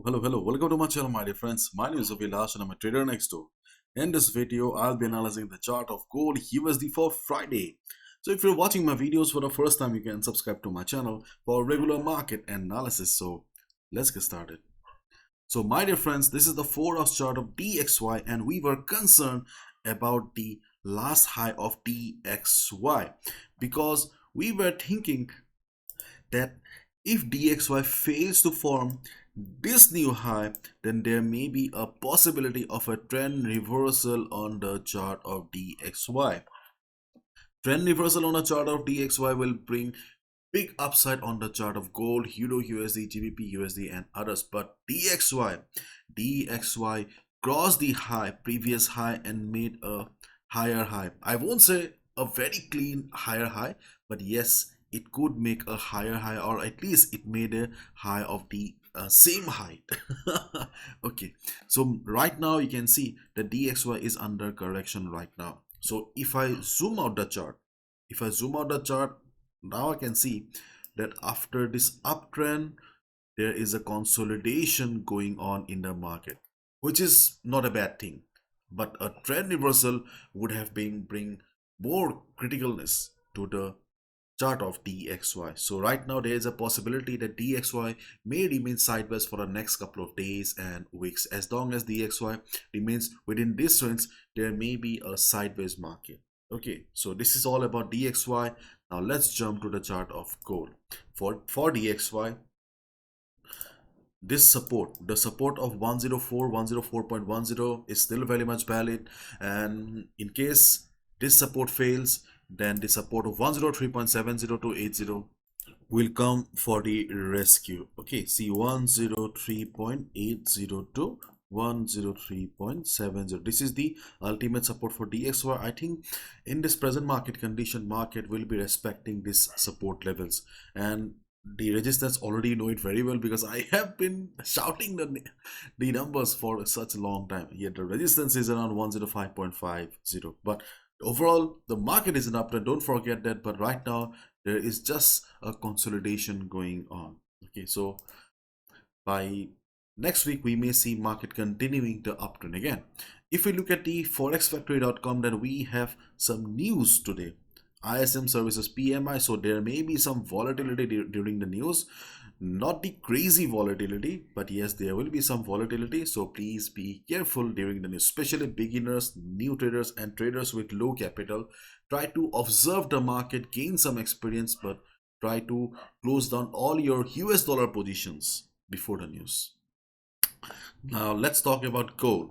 Hello. Welcome to my channel, my dear friends. My name is Avilash and I'm a trader next door. In this video, I'll be analyzing the chart of gold USD for Friday. So if you're watching my videos for the first time, you can subscribe to my channel for regular market analysis. So let's get started. So my dear friends, this is the 4-hour chart of DXY and we were concerned about the last high of DXY because we were thinking that if DXY fails to form this new high, then there may be a possibility of a trend reversal on the chart of DXY. Trend reversal on a chart of DXY will bring big upside on the chart of gold, Euro USD, GBP USD and others. But DXY crossed the previous high and made a higher high. I won't say a very clean higher high, but yes, it could make a higher high, or at least it made a high of the same height. Okay, so right now you can see that DXY is under correction right now. So if I zoom out the chart, now I can see that after this uptrend, there is a consolidation going on in the market, which is not a bad thing. But a trend reversal would have bring more criticalness to the chart of DXY. So right now there is a possibility that DXY may remain sideways for the next couple of days and weeks. As long as DXY remains within this range, there may be a sideways market. Okay, so this is all about DXY. Now let's jump to the chart of gold. For DXY, this support, the support of 104.10 is still very much valid, and in case this support fails, then the support of 103.70 to 80 will come for the rescue. Okay, see 103.80 to 103.70. This is the ultimate support for DXY. I think in this present market condition, market will be respecting these support levels, and the resistance already know it very well because I have been shouting the numbers for such a long time. Yet the resistance is around 105.50, but overall the market is an uptrend, don't forget that. But right now there is just a consolidation going on. Okay, so by next week we may see market continuing the uptrend again. If we look at the forexfactory.com, then we have some news today. ISM services PMI, so there may be some volatility during the news, not the crazy volatility, but yes, there will be some volatility. So please be careful during the news, especially beginners, new traders and traders with low capital. Try to observe the market, gain some experience, but try to close down all your US dollar positions before the news. Now let's talk about gold.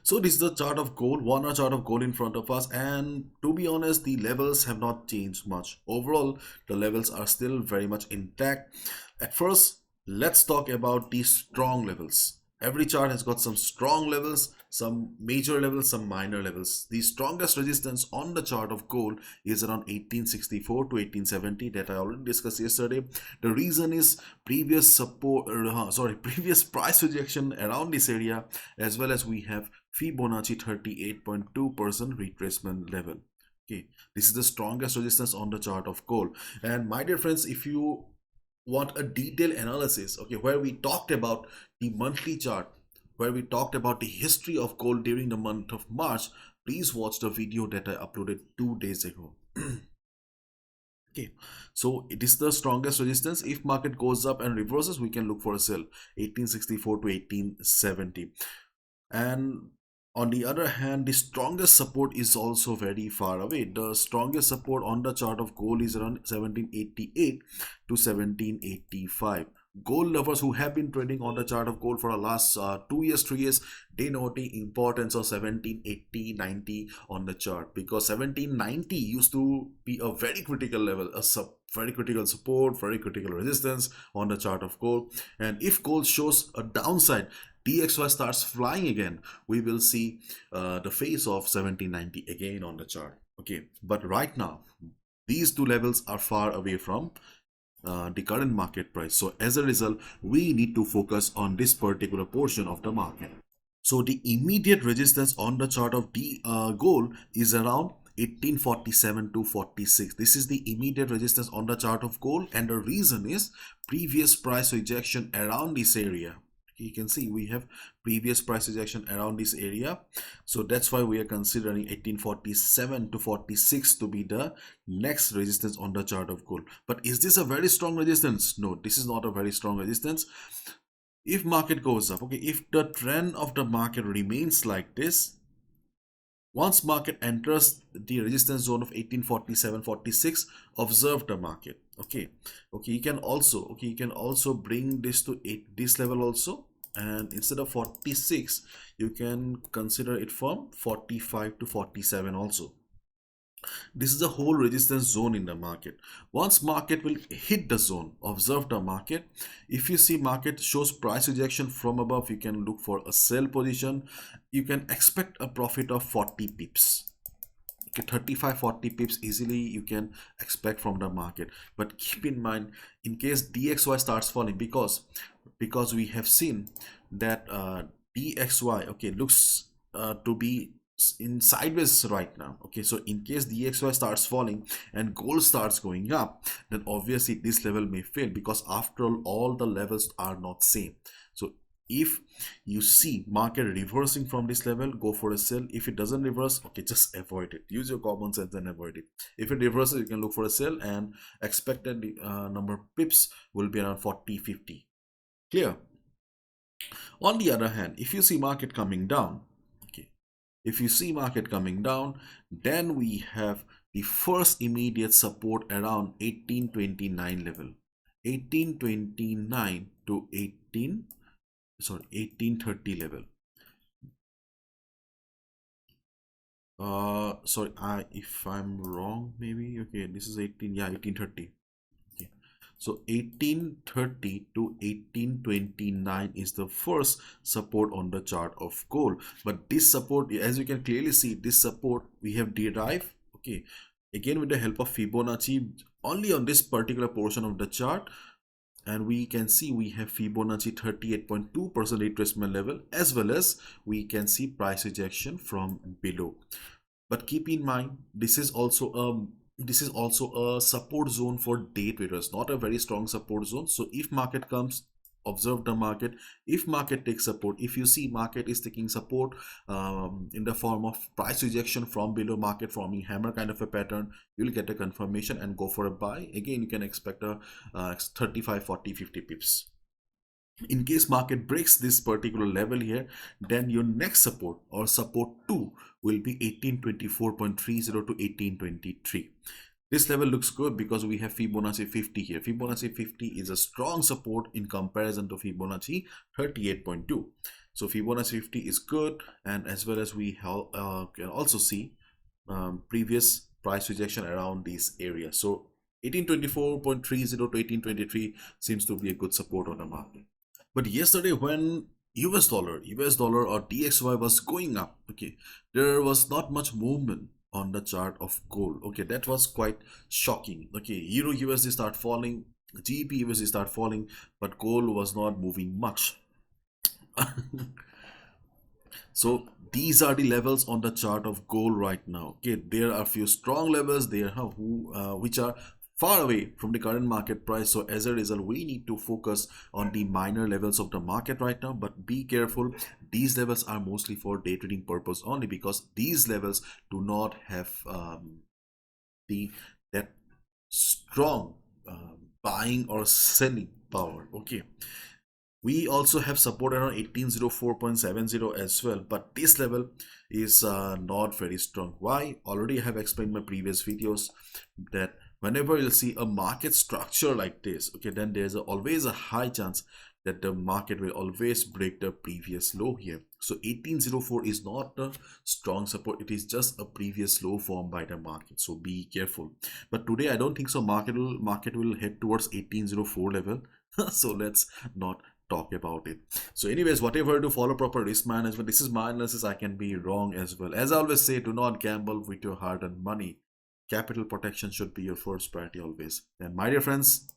So this is the chart of gold, 1 hour chart of gold in front of us, and to be honest, the levels have not changed much. Overall, the levels are still very much intact. At first, let's talk about the strong levels. Every chart has got some strong levels, some major levels, some minor levels. The strongest resistance on the chart of gold is around 1864 to 1870 that I already discussed yesterday. The reason is previous previous price rejection around this area, as well as we have Fibonacci 38.2% retracement level. Okay, this is the strongest resistance on the chart of gold. And my dear friends, if you want a detailed analysis, okay, where we talked about the monthly chart, where we talked about the history of gold during the month of March, please watch the video that I uploaded 2 days ago. Okay, so it is the strongest resistance. If market goes up and reverses, we can look for a sell 1864 to 1870. And on the other hand, the strongest support is also very far away. The strongest support on the chart of gold is around 1788 to 1785. Gold lovers who have been trading on the chart of gold for the last 2 years, 3 years, they know the importance of 1780, 90 on the chart, because 1790 used to be a very critical level, very critical support, very critical resistance on the chart of gold. And if gold shows a downside, DXY starts flying again, we will see the face of 1790 again on the chart. Okay, but right now these two levels are far away from the current market price. So as a result, we need to focus on this particular portion of the market. So the immediate resistance on the chart of the gold is around 1847 to 46. This is the immediate resistance on the chart of gold, and the reason is previous price rejection around this area. You can see we have previous price rejection around this area, so that's why we are considering 1847 to 46 to be the next resistance on the chart of gold. But is this a very strong resistance? No, this is not a very strong resistance. If market goes up, okay, if the trend of the market remains like this, once market enters the resistance zone of 1847-46, observe the market. Okay, you can also bring this to this level also, and instead of 46 you can consider it from 45 to 47 also. This is a whole resistance zone in the market. Once market will hit the zone, observe the market. If you see market shows price rejection from above, you can look for a sell position. You can expect a profit of 40 pips. Okay, 35-40 pips easily you can expect from the market. But keep in mind, in case DXY starts falling, because we have seen that DXY, okay, looks to be in sideways right now. Okay, so in case DXY starts falling and gold starts going up, then obviously this level may fail, because after all the levels are not same. So if you see market reversing from this level, go for a sell. If it doesn't reverse, okay, just avoid it. Use your common sense and avoid it. If it reverses, you can look for a sell, and expected number of pips will be around 40-50. Clear? On the other hand, if you see market coming down, okay, if you see market coming down, then we have the first immediate support around 1829 level. 1829 to 1830 level. Sorry, if I'm wrong, maybe. Okay, this is 1830. Okay, so 1830 to 1829 is the first support on the chart of gold. But this support, as you can clearly see, this support we have derived, okay, again with the help of Fibonacci, only on this particular portion of the chart. And we can see we have Fibonacci 38.2% retracement level, as well as we can see price rejection from below. But keep in mind, this is also a support zone for day traders, not a very strong support zone. So if market comes, observe the market. If market takes support, if you see market is taking support in the form of price rejection from below, market forming hammer kind of a pattern, you'll get a confirmation and go for a buy. Again, you can expect a 35, 40, 50 pips. In case market breaks this particular level here, then your next support or support 2 will be 1824.30 to 1823. This level looks good because we have Fibonacci 50 here. Fibonacci 50 is a strong support in comparison to Fibonacci 38.2. So Fibonacci 50 is good, and as well as we can also see previous price rejection around this area. So 1824.30 to 1823 seems to be a good support on the market. But yesterday when US dollar or DXY was going up, okay, there was not much movement on the chart of gold. Okay, that was quite shocking. Okay, Euro USD start falling, GBP USD start falling, but gold was not moving much. So these are the levels on the chart of gold right now. Okay, there are a few strong levels there which are far away from the current market price. So as a result, we need to focus on the minor levels of the market right now. But be careful, these levels are mostly for day trading purpose only, because these levels do not have that strong buying or selling power. Okay, we also have support around 1804.70 as well, but this level is not very strong. Why? Already I have explained in my previous videos that whenever you'll see a market structure like this, okay, then there's always a high chance that the market will always break the previous low here. So 1804 is not a strong support, it is just a previous low formed by the market. So be careful. But today I don't think so market will head towards 1804 level. So let's not talk about it. So anyways, whatever, to follow proper risk management. This is my analysis, I can be wrong as well. As I always say, do not gamble with your hard-earned money. Capital protection should be your first priority always. And my dear friends,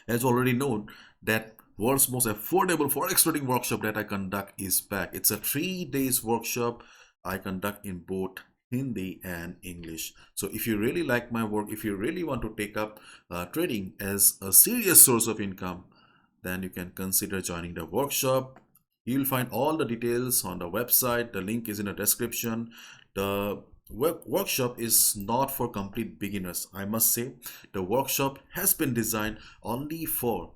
as already known, that world's most affordable forex trading workshop that I conduct is back. It's a 3 days workshop I conduct in both Hindi and English. So if you really like my work, if you really want to take up trading as a serious source of income, then you can consider joining the workshop. You'll find all the details on the website. The link is in the description. The workshop is not for complete beginners. I must say, the workshop has been designed only for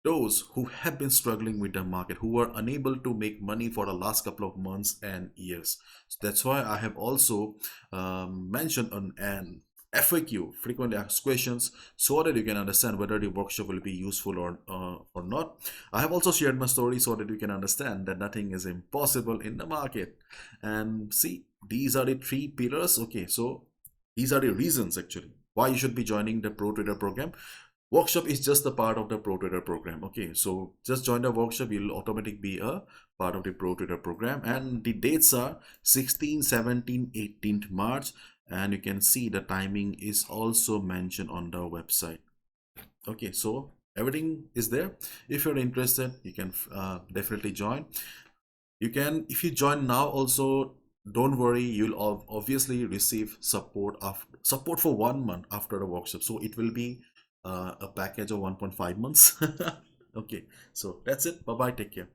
those who have been struggling with the market, who were unable to make money for the last couple of months and years. So that's why I have also mentioned on an FAQ, frequently asked questions, so that you can understand whether the workshop will be useful or not. I have also shared my story so that you can understand that nothing is impossible in the market. And see, these are the three pillars. Okay, so these are the reasons actually why you should be joining the Pro Trader program. Workshop is just a part of the Pro Trader program. Okay, so just join the workshop, you'll automatically be a part of the Pro Trader program, and the dates are 16, 17, 18th March, and you can see the timing is also mentioned on the website. Okay, so everything is there. If you're interested, you can definitely join. You can, if you join now also, don't worry, you'll obviously receive support for 1 month after the workshop, so it will be a package of 1.5 months. Okay, so that's it. Bye bye, take care.